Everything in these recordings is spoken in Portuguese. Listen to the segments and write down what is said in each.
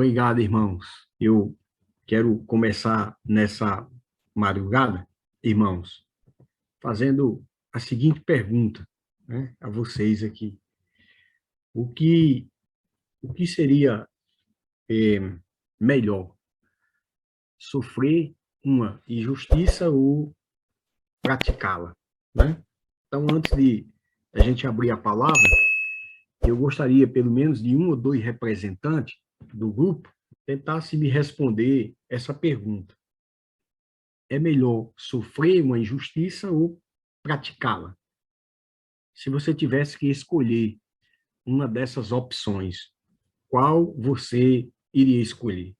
Obrigado, irmãos. Eu quero começar nessa madrugada, irmãos, fazendo a seguinte pergunta, né, a vocês aqui. O que, o que seria melhor? Sofrer uma injustiça ou praticá-la, né? Então, antes de a gente abrir a palavra, eu gostaria, pelo menos, de um ou dois representantes do grupo tentasse me responder essa pergunta. É melhor sofrer uma injustiça ou praticá-la? Se você tivesse que escolher uma dessas opções, qual você iria escolher?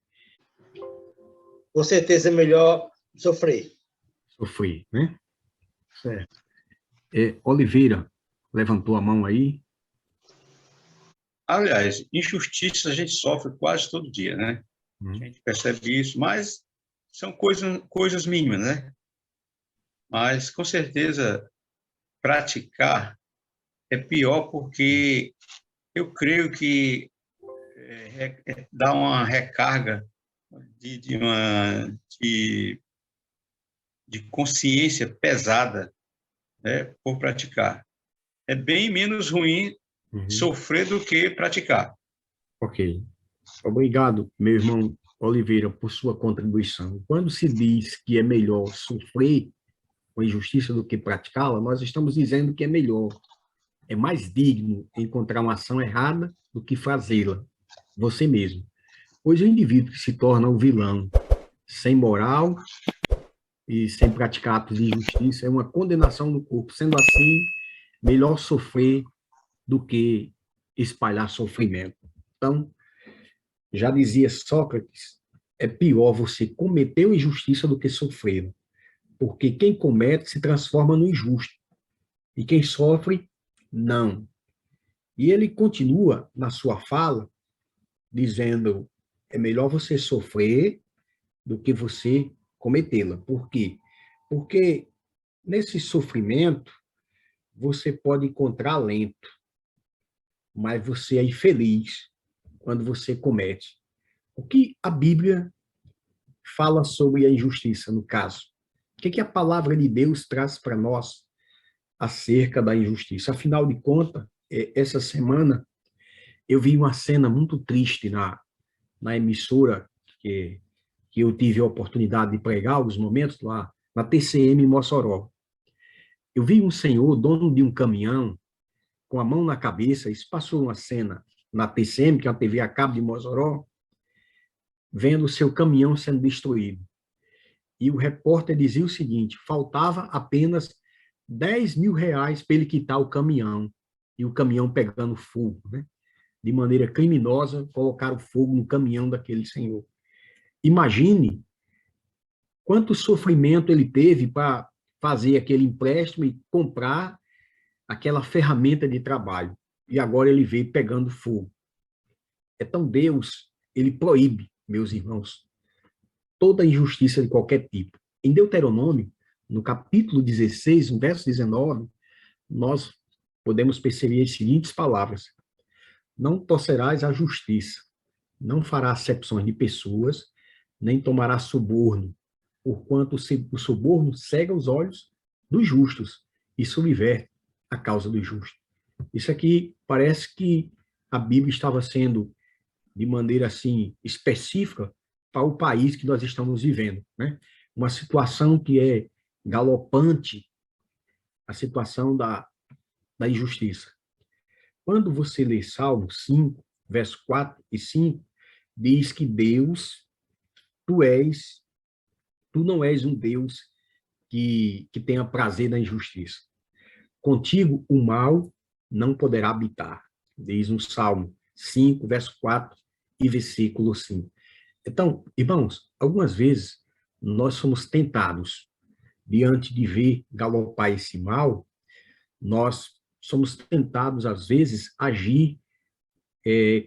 Com certeza é melhor sofrer. Sofrer, né? Certo. Oliveira levantou a mão aí. Aliás, injustiça a gente sofre quase todo dia, né? A gente percebe isso, mas são coisas mínimas, né? Mas, com certeza, praticar é pior porque eu creio que dá uma recarga de consciência pesada, né, por praticar. É bem menos ruim sofrer do que praticar. Ok. Obrigado, meu irmão Oliveira, por sua contribuição. Quando se diz que é melhor sofrer com injustiça do que praticá-la, nós estamos dizendo que é melhor, é mais digno encontrar uma ação errada do que fazê-la, você mesmo. Pois o indivíduo que se torna um vilão, sem moral e sem praticar atos de justiça, é uma condenação do corpo. Sendo assim, melhor sofrer do que espalhar sofrimento. Então, já dizia Sócrates, é pior você cometer uma injustiça do que sofrê-la, porque quem comete se transforma no injusto, e quem sofre, não. E ele continua na sua fala, dizendo, é melhor você sofrer do que você cometê-la. Por quê? Porque nesse sofrimento, você pode encontrar alento, mas você é infeliz quando você comete. O que a Bíblia fala sobre a injustiça, no caso? O que a palavra de Deus traz para nós acerca da injustiça? Afinal de contas, essa semana eu vi uma cena muito triste na emissora que eu tive a oportunidade de pregar alguns momentos lá, na TCM em Mossoró. Eu vi um senhor, dono de um caminhão, com a mão na cabeça, isso passou uma cena na TCM, que é a TV a cabo de Mossoró, vendo o seu caminhão sendo destruído. E o repórter dizia o seguinte, faltava apenas 10 mil reais para ele quitar o caminhão, e o caminhão pegando fogo, né? De maneira criminosa, colocaram fogo no caminhão daquele senhor. Imagine quanto sofrimento ele teve para fazer aquele empréstimo e comprar aquela ferramenta de trabalho. E agora ele veio pegando fogo. Então Deus, ele proíbe, meus irmãos, toda injustiça de qualquer tipo. Em Deuteronômio, no capítulo 16, no verso 19, nós podemos perceber as seguintes palavras: não torcerás a justiça, não farás acepções de pessoas, nem tomarás suborno, porquanto o suborno cega os olhos dos justos e subverte a causa do justo. Isso aqui parece que a Bíblia estava sendo, de maneira assim, específica para o país que nós estamos vivendo, né? Uma situação que é galopante, a situação da injustiça. Quando você lê Salmo 5, verso 4 e 5, diz que Deus, tu não és um Deus que tenha prazer na injustiça. Contigo o mal não poderá habitar, diz no Salmo 5, verso 4 e versículo 5. Então, irmãos, algumas vezes nós somos tentados, diante de ver galopar esse mal, nós somos tentados, às vezes, a agir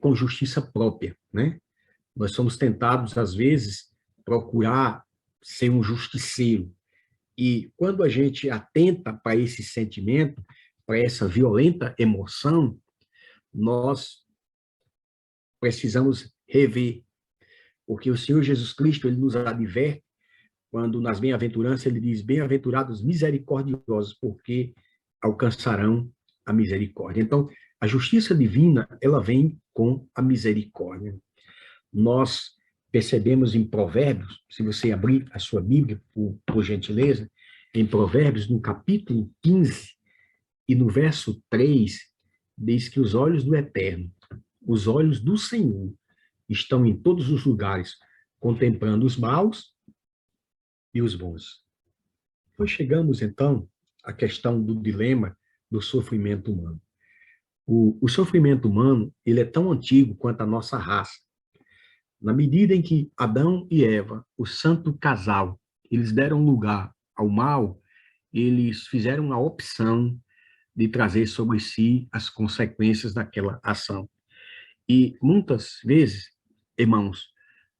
com justiça própria, né? Nós somos tentados, às vezes, procurar ser um justiceiro. E quando a gente atenta para esse sentimento, para essa violenta emoção, nós precisamos rever Porque o Senhor Jesus Cristo, ele nos adverte, quando nas bem-aventuranças ele diz, bem-aventurados misericordiosos, porque alcançarão a misericórdia. Então, a justiça divina, ela vem com a misericórdia. Nós percebemos em Provérbios, se você abrir a sua Bíblia, por gentileza, em Provérbios, no capítulo 15 e no verso 3, diz que os olhos do Eterno, os olhos do Senhor, estão em todos os lugares, contemplando os maus e os bons. Nós chegamos, então, à questão do dilema do sofrimento humano. O sofrimento humano, ele é tão antigo quanto a nossa raça. Na medida em que Adão e Eva, o santo casal, eles deram lugar ao mal, eles fizeram a opção de trazer sobre si as consequências daquela ação. E muitas vezes, irmãos,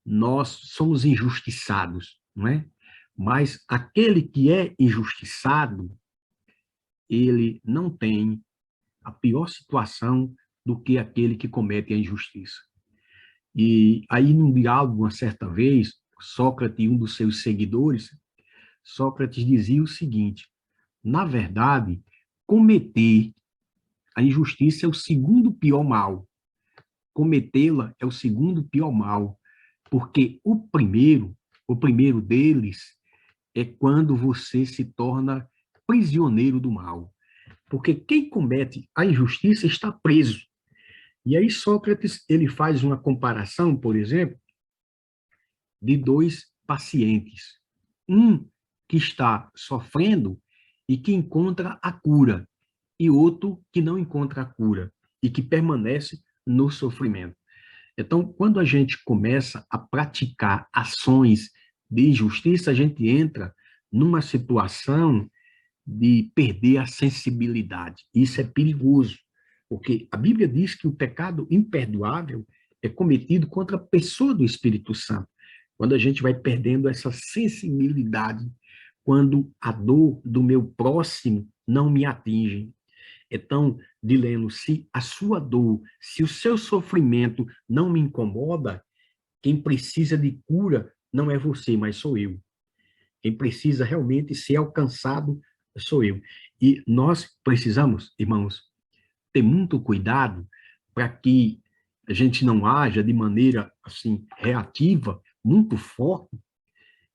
nós somos injustiçados, não é? Mas aquele que é injustiçado, ele não tem a pior situação do que aquele que comete a injustiça. E aí, num diálogo, uma certa vez, Sócrates, um dos seus seguidores, Sócrates dizia o seguinte: na verdade, cometer a injustiça é o segundo pior mal. Cometê-la é o segundo pior mal, porque o primeiro deles é quando você se torna prisioneiro do mal. Porque quem comete a injustiça está preso. E aí Sócrates, ele faz uma comparação, por exemplo, de dois pacientes. Um que está sofrendo e que encontra a cura, e outro que não encontra a cura e que permanece no sofrimento. Então, quando a gente começa a praticar ações de injustiça, a gente entra numa situação de perder a sensibilidade. Isso é perigoso, porque a Bíblia diz que o pecado imperdoável é cometido contra a pessoa do Espírito Santo. Quando a gente vai perdendo essa sensibilidade, quando a dor do meu próximo não me atinge. Então, Dileno, se a sua dor, se o seu sofrimento não me incomoda, quem precisa de cura não é você, mas sou eu. Quem precisa realmente ser alcançado sou eu. E nós precisamos, irmãos, ter muito cuidado para que a gente não haja de maneira assim reativa, muito forte,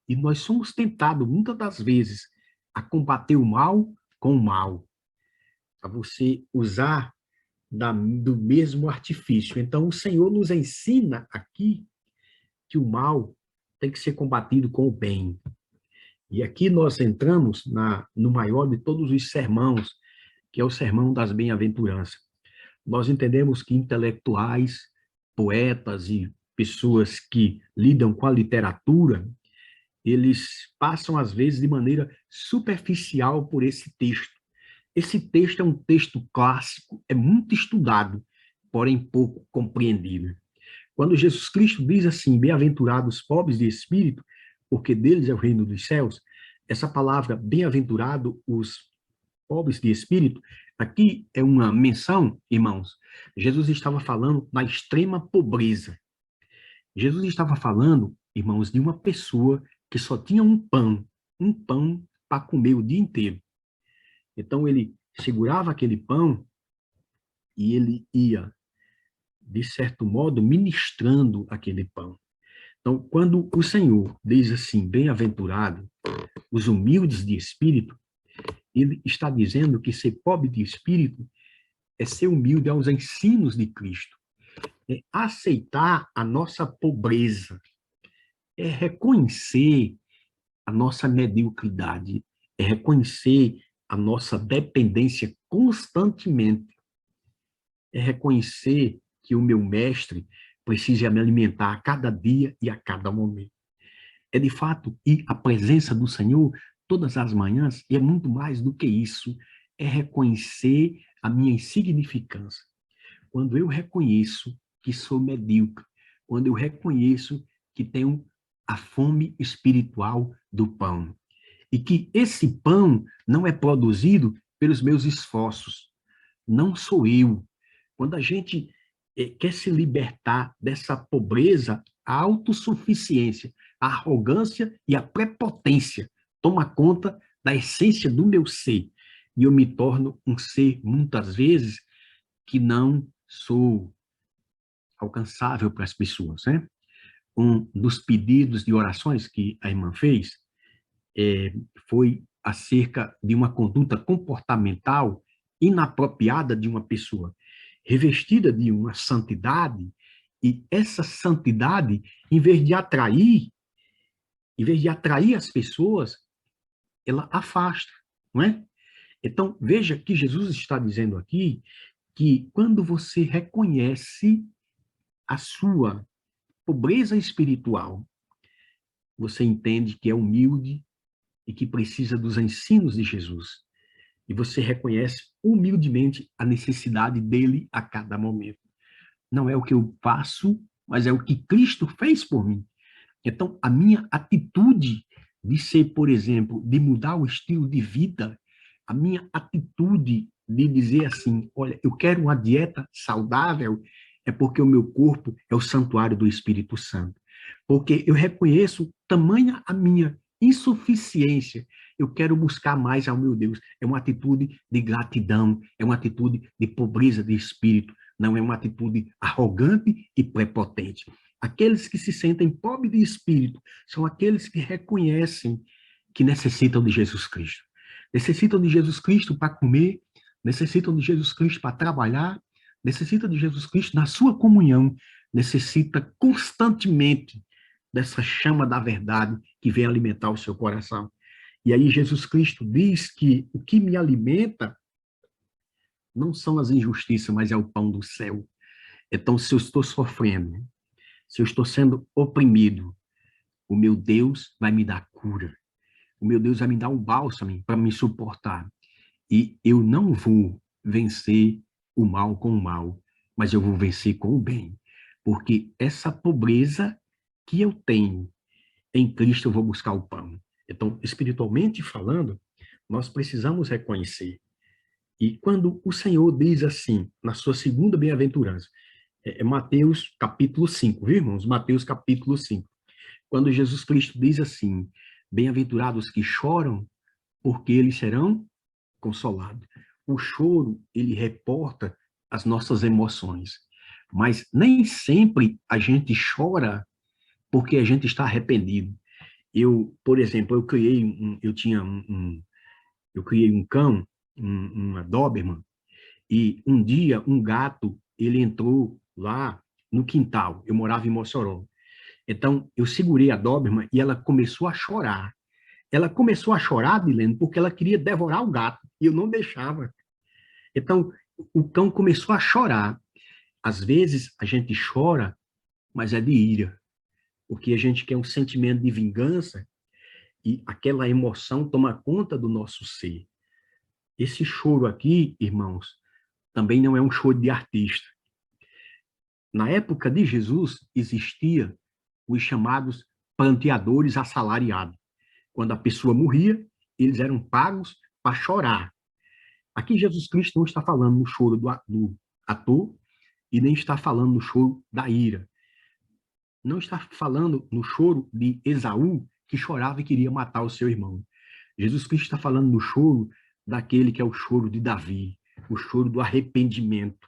e nós somos tentados muitas das vezes a combater o mal com o mal, a você usar do mesmo artifício. Então, o Senhor nos ensina aqui que o mal tem que ser combatido com o bem. E aqui nós entramos no maior de todos os sermãos, que é o sermão das bem-aventuranças. Nós entendemos que intelectuais, poetas e pessoas que lidam com a literatura, eles passam, às vezes, de maneira superficial por esse texto. Esse texto é um texto clássico, é muito estudado, porém pouco compreendido. Quando Jesus Cristo diz assim, bem-aventurados os pobres de espírito, porque deles é o reino dos céus, essa palavra, bem-aventurado os pobres de espírito, aqui é uma menção, irmãos, Jesus estava falando da extrema pobreza. Jesus estava falando, irmãos, de uma pessoa que só tinha um pão para comer o dia inteiro. Então, ele segurava aquele pão e ele ia, de certo modo, ministrando aquele pão. Então, quando o Senhor diz assim, bem-aventurado os humildes de espírito, ele está dizendo que ser pobre de espírito é ser humilde aos ensinos de Cristo, é aceitar a nossa pobreza, é reconhecer a nossa mediocridade, é reconhecer a nossa dependência constantemente, é reconhecer que o meu mestre precisa me alimentar a cada dia e a cada momento. É de fato ir à presença do Senhor todas as manhãs, e é muito mais do que isso, é reconhecer a minha insignificância. Quando eu reconheço que sou medíocre, quando eu reconheço que tenho a fome espiritual do pão, e que esse pão não é produzido pelos meus esforços, não sou eu. Quando a gente quer se libertar dessa pobreza, a autossuficiência, a arrogância e a prepotência toma conta da essência do meu ser. E eu me torno um ser, muitas vezes, que não sou alcançável para as pessoas, né? Um dos pedidos de orações que a irmã fez foi acerca de uma conduta comportamental inapropriada de uma pessoa, revestida de uma santidade, e essa santidade, em vez de atrair as pessoas, ela afasta, não é? Então, veja que Jesus está dizendo aqui que quando você reconhece a sua pobreza espiritual, você entende que é humilde e que precisa dos ensinos de Jesus. E você reconhece humildemente a necessidade dele a cada momento. Não é o que eu faço, mas é o que Cristo fez por mim. Então, a minha atitude de ser, por exemplo, de mudar o estilo de vida, a minha atitude de dizer assim, olha, eu quero uma dieta saudável, é porque o meu corpo é o santuário do Espírito Santo. Porque eu reconheço tamanha a minha insuficiência, eu quero buscar mais ao meu Deus. É uma atitude de gratidão, é uma atitude de pobreza de espírito, não é uma atitude arrogante e prepotente. Aqueles que se sentem pobres de espírito são aqueles que reconhecem que necessitam de Jesus Cristo. Necessitam de Jesus Cristo para comer, necessitam de Jesus Cristo para trabalhar, necessitam de Jesus Cristo na sua comunhão, necessita constantemente dessa chama da verdade que vem alimentar o seu coração. E aí Jesus Cristo diz que o que me alimenta não são as injustiças, mas é o pão do céu. Então, se eu estou sofrendo, se eu estou sendo oprimido, o meu Deus vai me dar cura. O meu Deus vai me dar um bálsamo para me suportar. E eu não vou vencer o mal com o mal, mas eu vou vencer com o bem. Porque essa pobreza que eu tenho, em Cristo eu vou buscar o pão. Então, espiritualmente falando, nós precisamos reconhecer. E quando o Senhor diz assim, na sua segunda bem-aventurança, Mateus capítulo 5, viu, irmãos? Mateus capítulo 5. Quando Jesus Cristo diz assim, bem-aventurados que choram, porque eles serão consolados. O choro, ele reporta as nossas emoções, mas nem sempre a gente chora porque a gente está arrependido. Eu, por exemplo, eu criei um cão, uma Doberman, e um dia um gato, ele entrou lá no quintal. Eu morava em Mossoró. Então, eu segurei a Doberman e ela começou a chorar. Ela começou a chorar, Dilene, porque ela queria devorar o gato, e eu não deixava. Então, o cão começou a chorar. Às vezes, a gente chora, mas é de ira, porque a gente quer um sentimento de vingança e aquela emoção toma conta do nosso ser. Esse choro aqui, irmãos, também não é um choro de artista. Na época de Jesus, existia os chamados pranteadores assalariados. Quando a pessoa morria, eles eram pagos para chorar. Aqui Jesus Cristo não está falando no choro do ator e nem está falando no choro da ira. Não está falando no choro de Esaú, que chorava e queria matar o seu irmão. Jesus Cristo está falando no choro daquele que é o choro de Davi, o choro do arrependimento,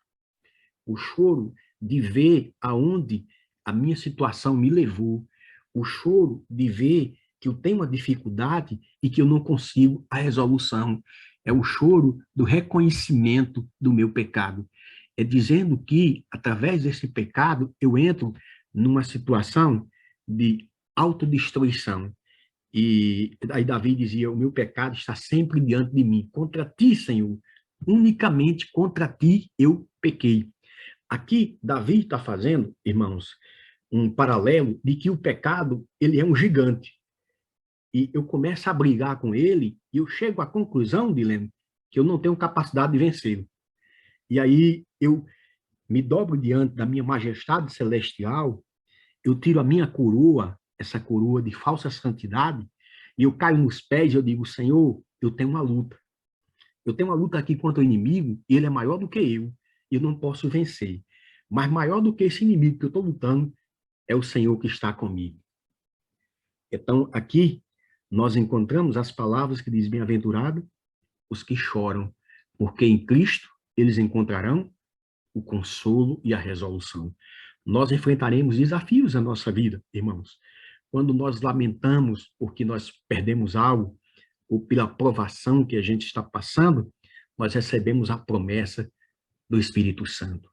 o choro de ver aonde a minha situação me levou, o choro de ver que eu tenho uma dificuldade e que eu não consigo a resolução. É o choro do reconhecimento do meu pecado. É dizendo que, através desse pecado, eu entro numa situação de autodestruição. E aí Davi dizia, o meu pecado está sempre diante de mim. Contra ti, Senhor, unicamente contra ti eu pequei. Aqui, Davi está fazendo, irmãos, um paralelo de que o pecado, ele é um gigante. E eu começo a brigar com ele e eu chego à conclusão, Dilene, que eu não tenho capacidade de vencê-lo. E aí eu me dobro diante da minha majestade celestial, eu tiro a minha coroa, essa coroa de falsa santidade, e eu caio nos pés e eu digo, Senhor, eu tenho uma luta. Eu tenho uma luta aqui contra o inimigo, e ele é maior do que eu não posso vencer. Mas maior do que esse inimigo que eu estou lutando, é o Senhor que está comigo. Então, aqui, nós encontramos as palavras que diz, bem-aventurado os que choram, porque em Cristo eles encontrarão o consolo e a resolução. Nós enfrentaremos desafios na nossa vida, irmãos. Quando nós lamentamos porque nós perdemos algo, ou pela provação que a gente está passando, nós recebemos a promessa do Espírito Santo.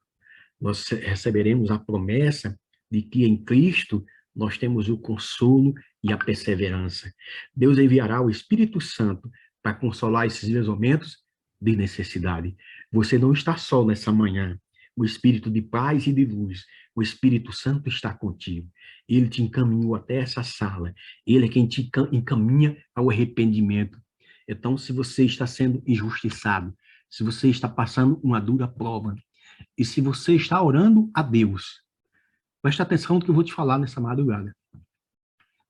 Nós receberemos a promessa de que em Cristo nós temos o consolo e a perseverança. Deus enviará o Espírito Santo para consolar esses momentos de necessidade. Você não está só nessa manhã. O Espírito de paz e de luz, o Espírito Santo está contigo. Ele te encaminhou até essa sala. Ele é quem te encaminha ao arrependimento. Então, se você está sendo injustiçado, se você está passando uma dura prova, e se você está orando a Deus, preste atenção no que eu vou te falar nessa madrugada.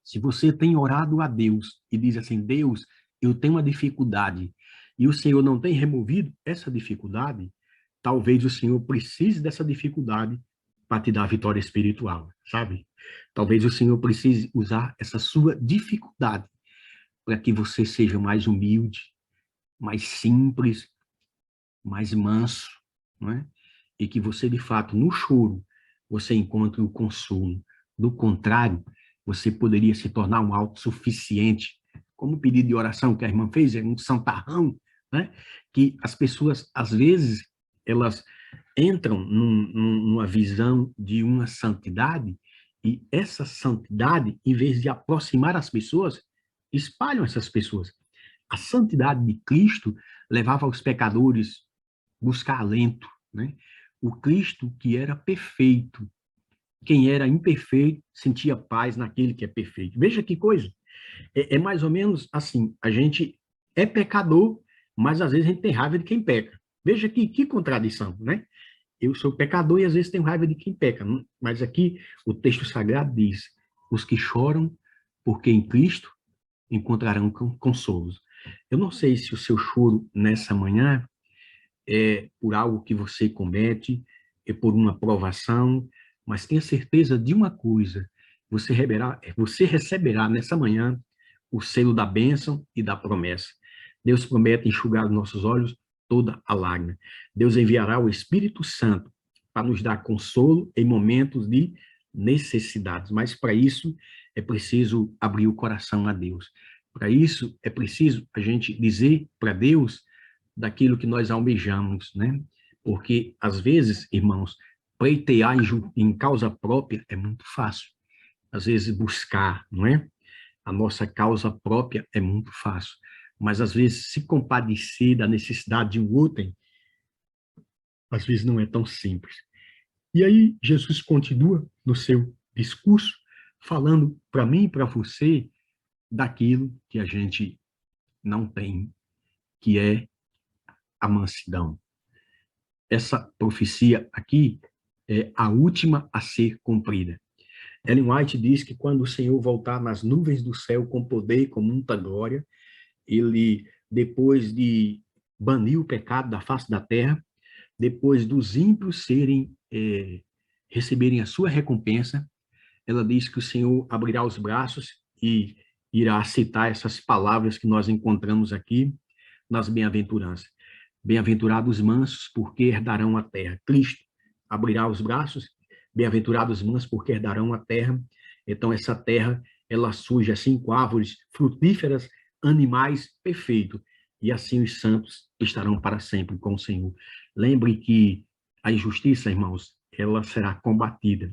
Se você tem orado a Deus e diz assim, Deus, eu tenho uma dificuldade, e o Senhor não tem removido essa dificuldade, talvez o Senhor precise dessa dificuldade para te dar a vitória espiritual, sabe? Talvez o Senhor precise usar essa sua dificuldade para que você seja mais humilde, mais simples, mais manso, não é? E que você, de fato, no choro, você encontre o consolo. Do contrário, você poderia se tornar um autossuficiente, como o pedido de oração que a irmã fez, é um santarrão, né? Que as pessoas, às vezes, elas entram numa visão de uma santidade, e essa santidade, em vez de aproximar as pessoas, espalham essas pessoas. A santidade de Cristo levava os pecadores a buscar alento, né? O Cristo que era perfeito, quem era imperfeito sentia paz naquele que é perfeito. Veja que coisa. É mais ou menos assim, a gente é pecador, mas às vezes a gente tem raiva de quem peca. Veja que contradição, né? Eu sou pecador e às vezes tenho raiva de quem peca. Mas aqui o texto sagrado diz, os que choram, porque em Cristo encontrarão consolos. Eu não sei se o seu choro nessa manhã é por algo que você comete, é por uma provação, mas tenha certeza de uma coisa, você receberá nessa manhã o selo da bênção e da promessa. Deus promete enxugar os nossos olhos toda a lágrima. Deus enviará o Espírito Santo para nos dar consolo em momentos de necessidades, mas para isso é preciso abrir o coração a Deus. Para isso é preciso a gente dizer para Deus daquilo que nós almejamos, né? Porque, às vezes, irmãos, pleitear em causa própria é muito fácil. Às vezes, buscar, não é? A nossa causa própria é muito fácil. Mas, às vezes, se compadecer da necessidade de um outro, às vezes não é tão simples. E aí, Jesus continua no seu discurso, falando para mim e para você daquilo que a gente não tem, que é a mansidão. Essa profecia aqui é a última a ser cumprida. Ellen White diz que quando o Senhor voltar nas nuvens do céu com poder e com muita glória, ele, depois de banir o pecado da face da terra, depois dos ímpios receberem a sua recompensa, ela diz que o Senhor abrirá os braços e irá citar essas palavras que nós encontramos aqui nas bem-aventuranças. Bem-aventurados os mansos, porque herdarão a terra. Cristo abrirá os braços, bem-aventurados os mansos, porque herdarão a terra. Então, essa terra, ela surge assim com árvores frutíferas, animais perfeitos, e assim os santos estarão para sempre com o Senhor. Lembre que a injustiça, irmãos, ela será combatida.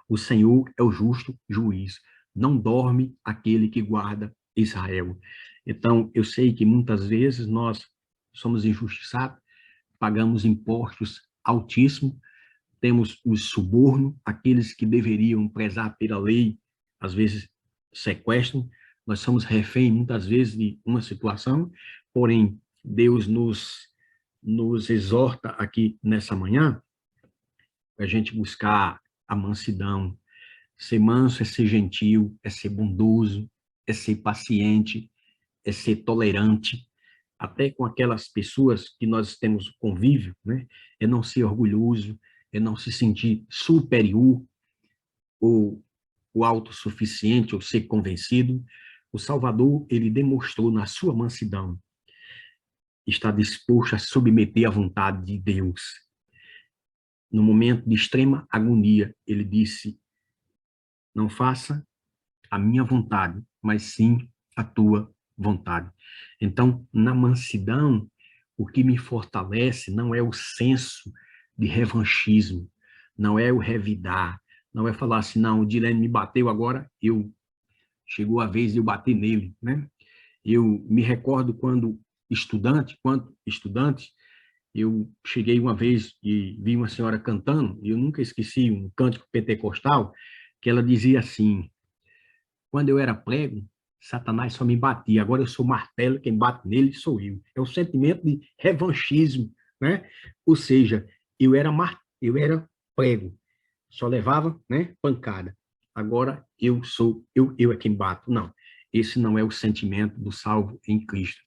O Senhor é o justo juiz. Não dorme aquele que guarda Israel. Então, eu sei que muitas vezes nós somos injustiçados, pagamos impostos altíssimos, temos o suborno, aqueles que deveriam prezar pela lei, às vezes sequestram, nós somos refém muitas vezes de uma situação, porém Deus nos exorta aqui nessa manhã para a gente buscar a mansidão. Ser manso é ser gentil, é ser bondoso, é ser paciente, é ser tolerante, até com aquelas pessoas que nós temos convívio, né? É não ser orgulhoso, é não se sentir superior, ou o autossuficiente ou ser convencido, o Salvador, ele demonstrou na sua mansidão, está disposto a submeter à vontade de Deus. No momento de extrema agonia, ele disse, não faça a minha vontade, mas sim a tua vontade. Então, na mansidão, o que me fortalece não é o senso de revanchismo, não é o revidar, não é falar assim, não, o Dilene me bateu, agora chegou a vez de eu bater nele, né? Eu me recordo quando estudante, eu cheguei uma vez e vi uma senhora cantando, e eu nunca esqueci um cântico pentecostal, que ela dizia assim, quando eu era prego, Satanás só me batia, agora eu sou martelo, quem bate nele sou eu. É o sentimento de revanchismo, né? Ou seja, eu era prego, só levava, né, pancada. Agora eu é quem bato. Não, esse não é o sentimento do salvo em Cristo.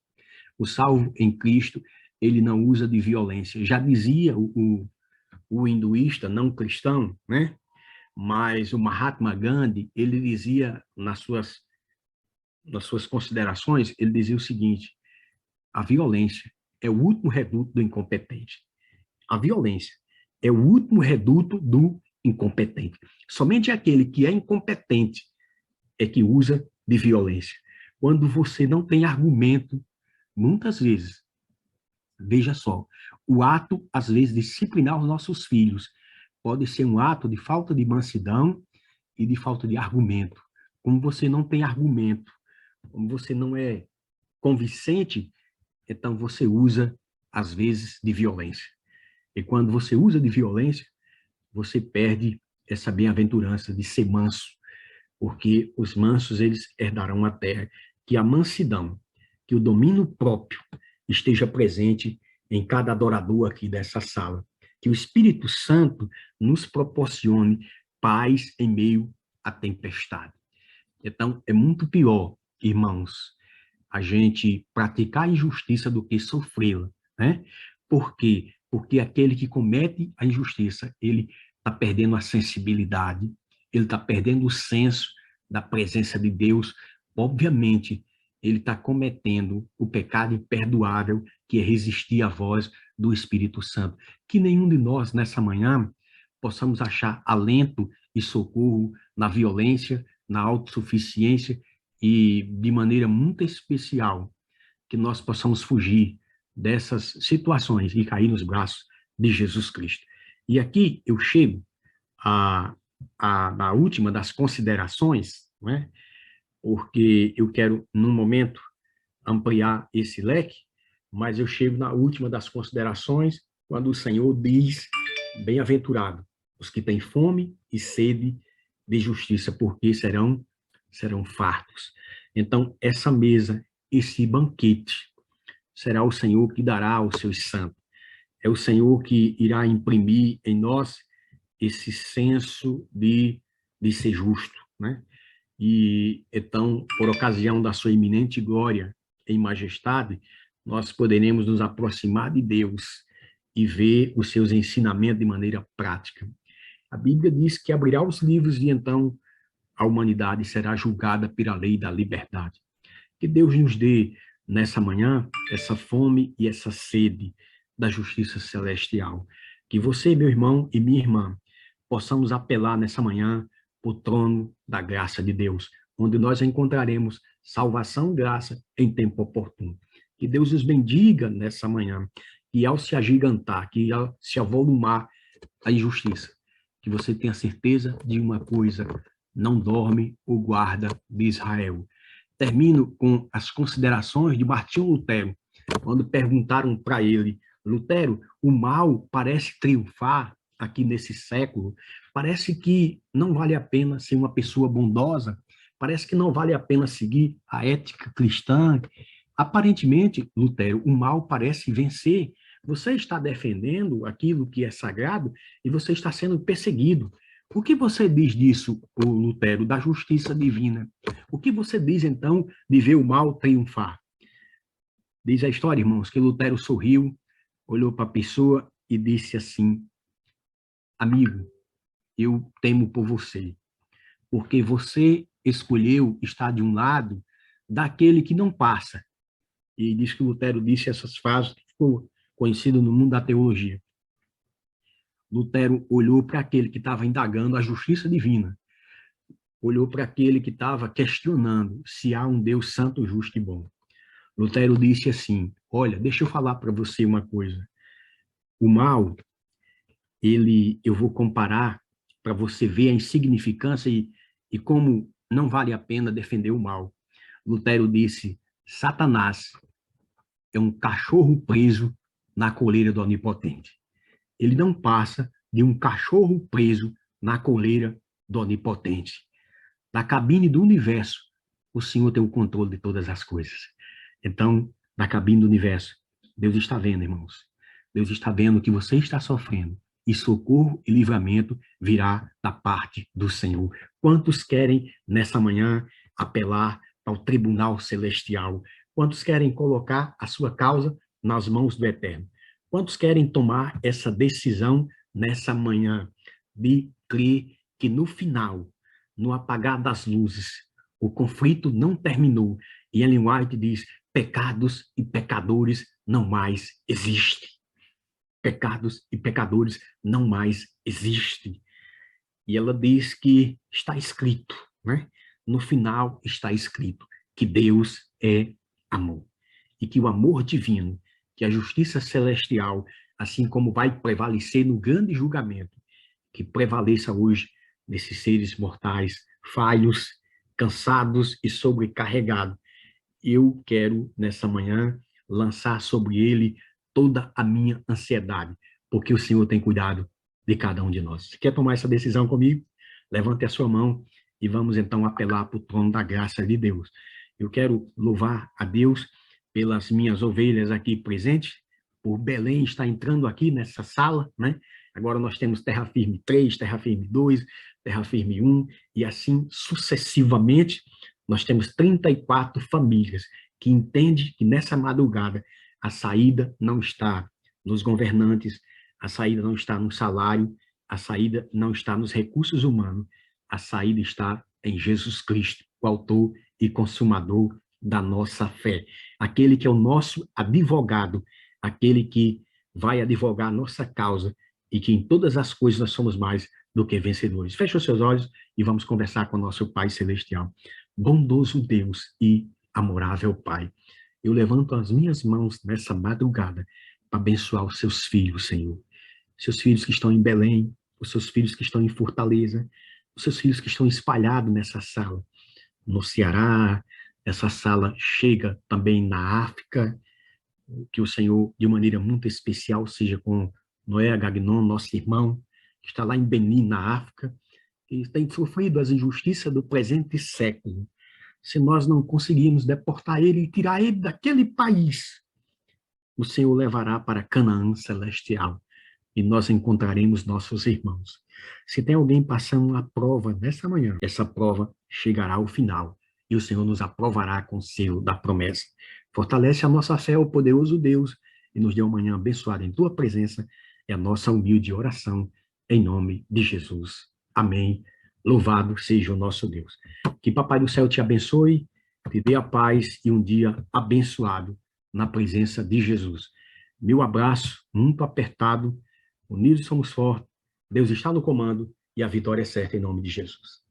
O salvo em Cristo, ele não usa de violência. Já dizia o hinduísta não cristão, né? Mas o Mahatma Gandhi, ele dizia nas suas considerações, ele dizia o seguinte, a violência é o último reduto do incompetente. A violência é o último reduto do incompetente. Somente aquele que é incompetente é que usa de violência. Quando você não tem argumento, muitas vezes, veja só, o ato, às vezes, de disciplinar os nossos filhos pode ser um ato de falta de mansidão e de falta de argumento. Como você não tem argumento, como você não é convincente, então você usa, às vezes, de violência. E quando você usa de violência, você perde essa bem-aventurança de ser manso, porque os mansos, eles herdarão a terra. Que a mansidão, que o domínio próprio esteja presente em cada adorador aqui dessa sala. Que o Espírito Santo nos proporcione paz em meio à tempestade. Então, é muito pior, irmãos, a gente praticar a injustiça do que sofrê-la, né? Por quê? Porque aquele que comete a injustiça, ele está perdendo a sensibilidade, ele está perdendo o senso da presença de Deus. Obviamente, ele está cometendo o pecado imperdoável, que é resistir à voz do Espírito Santo. Que nenhum de nós, nessa manhã, possamos achar alento e socorro na violência, na autossuficiência, e de maneira muito especial, que nós possamos fugir dessas situações e cair nos braços de Jesus Cristo. E aqui eu chego à última das considerações, né? Porque eu quero, num momento, ampliar esse leque, mas eu chego na última das considerações, quando o Senhor diz, bem-aventurado os que têm fome e sede de justiça, porque serão fartos. Então, essa mesa, esse banquete, será o Senhor que dará aos seus santos. É o Senhor que irá imprimir em nós esse senso de ser justo, né? E, então, por ocasião da sua iminente glória em majestade, nós poderemos nos aproximar de Deus e ver os seus ensinamentos de maneira prática. A Bíblia diz que abrirá os livros e, então, a humanidade será julgada pela lei da liberdade. Que Deus nos dê, nessa manhã, essa fome e essa sede da justiça celestial. Que você, meu irmão e minha irmã, possamos apelar nessa manhã para o trono da graça de Deus, onde nós encontraremos salvação e graça em tempo oportuno. Que Deus os bendiga nessa manhã, e ao se agigantar, que ao se avolumar a injustiça, que você tenha certeza de uma coisa: não dorme o guarda de Israel. Termino com as considerações de Martinho Lutero, quando perguntaram para ele: Lutero, o mal parece triunfar aqui nesse século, parece que não vale a pena ser uma pessoa bondosa, parece que não vale a pena seguir a ética cristã. Aparentemente, Lutero, o mal parece vencer. Você está defendendo aquilo que é sagrado e você está sendo perseguido. O que você diz disso, Lutero, da justiça divina? O que você diz, então, de ver o mal triunfar? Diz a história, irmãos, que Lutero sorriu, olhou para a pessoa e disse assim: amigo, eu temo por você, porque você escolheu estar de um lado daquele que não passa. E diz que Lutero disse essas frases que ficou conhecido no mundo da teologia. Lutero olhou para aquele que estava indagando a justiça divina, olhou para aquele que estava questionando se há um Deus santo, justo e bom. Lutero disse assim, olha, deixa eu falar para você uma coisa. O mal, eu vou comparar para você ver a insignificância e como não vale a pena defender o mal. Lutero disse, Satanás é um cachorro preso na coleira do Onipotente. Ele não passa de um cachorro preso na coleira do Onipotente. Na cabine do universo, o Senhor tem o controle de todas as coisas. Então, na cabine do universo, Deus está vendo, irmãos. Deus está vendo que você está sofrendo. E socorro e livramento virá da parte do Senhor. Quantos querem, nessa manhã, apelar ao tribunal celestial? Quantos querem colocar a sua causa nas mãos do Eterno? Quantos querem tomar essa decisão nessa manhã de crer que no final, no apagar das luzes, o conflito não terminou? E Ellen White diz, pecados e pecadores não mais existem. Pecados e pecadores não mais existem. E ela diz que está escrito, né? No final está escrito que Deus é amor. E que o amor divino, que a justiça celestial, assim como vai prevalecer no grande julgamento, que prevaleça hoje nesses seres mortais falhos, cansados e sobrecarregados. Eu quero, nessa manhã, lançar sobre ele toda a minha ansiedade, porque o Senhor tem cuidado de cada um de nós. Você quer tomar essa decisão comigo? Levante a sua mão e vamos então apelar para o trono da graça de Deus. Eu quero louvar a Deus pelas minhas ovelhas aqui presentes, por Belém estar entrando aqui nessa sala, né? Agora nós temos Terra Firme 3, Terra Firme 2, Terra Firme 1, e assim sucessivamente. Nós temos 34 famílias que entendem que nessa madrugada a saída não está nos governantes, a saída não está no salário, a saída não está nos recursos humanos, a saída está em Jesus Cristo, o autor e consumador da nossa fé. Aquele que é o nosso advogado, aquele que vai advogar a nossa causa e que em todas as coisas nós somos mais do que vencedores. Feche os seus olhos e vamos conversar com o nosso Pai Celestial. Bondoso Deus e amorável Pai, eu levanto as minhas mãos nessa madrugada para abençoar os seus filhos, Senhor. Seus filhos que estão em Belém, os seus filhos que estão em Fortaleza, os seus filhos que estão espalhados nessa sala, no Ceará, essa sala chega também na África, que o Senhor, de maneira muito especial, seja com Noé Gagnon, nosso irmão, que está lá em Benin, na África, que tem sofrido as injustiças do presente século. Se nós não conseguirmos deportar ele e tirar ele daquele país, o Senhor levará para Canaã celestial e nós encontraremos nossos irmãos. Se tem alguém passando uma prova nessa manhã, essa prova chegará ao final e o Senhor nos aprovará com o selo da promessa. Fortalece a nossa fé, o poderoso Deus, e nos dê uma manhã abençoada em tua presença. É a nossa humilde oração, em nome de Jesus. Amém. Louvado seja o nosso Deus. Que Papai do Céu te abençoe, te dê a paz e um dia abençoado na presença de Jesus. Meu abraço, muito apertado. Unidos somos fortes. Deus está no comando e a vitória é certa em nome de Jesus.